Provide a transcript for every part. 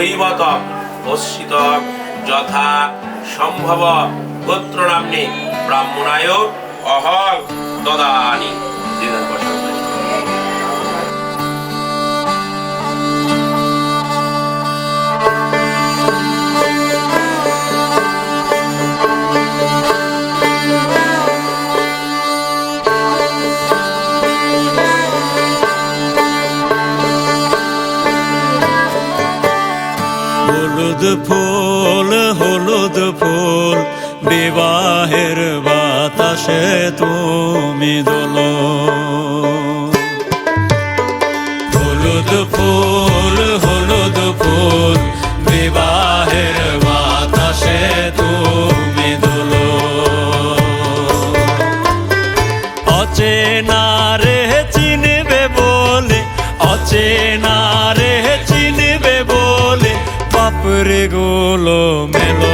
দৈবত অশ্রিত যথা সম্ভব গোত্র নাম্নে ব্রাহ্মণায় অহং দদানি। হলুদ ফুল বিবাহের বাতাসে তুমি দোলো। হলুদ ফুল বিবাহের বাতাসে তুমি দোলো। অচেনা রে চিনবে বলে, অচেনা রে চিনবে বলে বাপরে গোলো মেলো।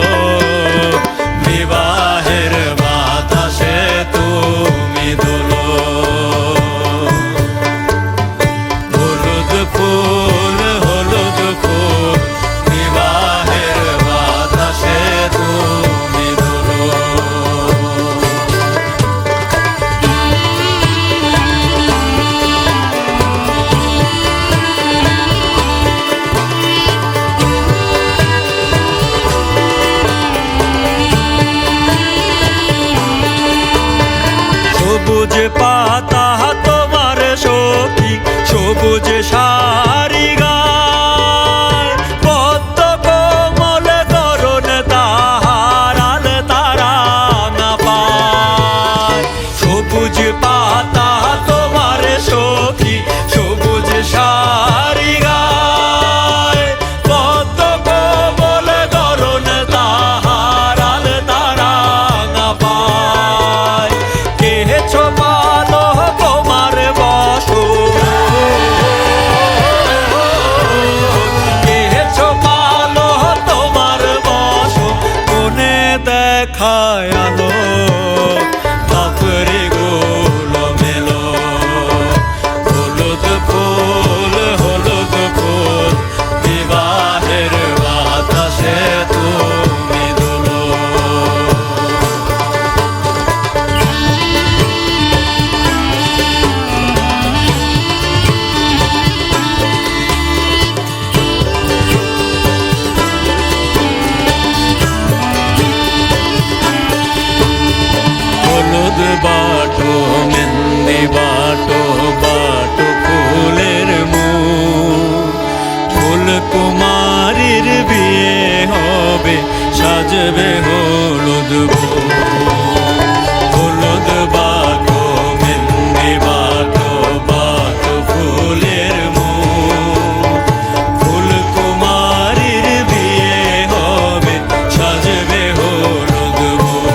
বিবাহের বাতাসে তুমি দোলো। হলুদ ফুল বিবাহের বাতাসে তুমি দোলো। সবুজ পাতা তোমার সখী, সবুজ শাড়ি গায়, পদ্ম কোমল করুণ তাহার আল তারা না পায়। সবুজ পাতা তোমার সখী, সবুজ শাড়ি গায়, পদ্ম কোমল করুণ তাহার আল তারা না পায়। ছোপালো তোমার বসো, কে ছোপালো তোমার বসো, কোনে দেখায় আলো বাপরে গোলো মেলো। হলুদ ফুল বিবাহের বাতাসে তুমি দোলো। হলুদ বাটো মেহেন্দি বাটো, বাটো ফুলের মুখ। ফুল কুমারীর বিয়ে হবে, সাজবে হলুদ বউ। হলুদ বাটো মেহেন্দি বাটো, বাটো ফুলের মুখ। ফুল কুমারীর বিয়ে হবে, সাজবে হলুদ বউ।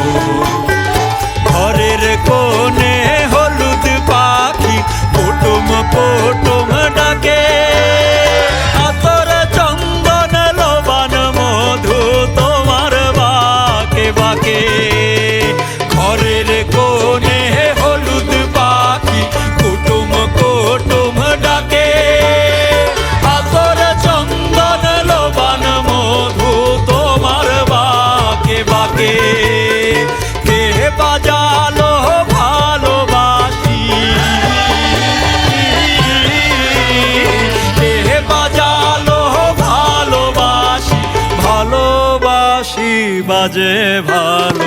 ঘরের কোণে হলুদ পাখি কুটুম কুটুম ডাকে, আতর চন্দন লবণ মধু তোমার বাকে বাকে। ঘরের কোণে হলুদ পাখি কুটুম কুটুম ডাকে, আতর চন্দন লবণ মধু তোমার বাকে বাকে। কে বাজালো ভালোবাসি, কে বাজালো ভালোবাসি, ভালোবাসি বাজে ভালো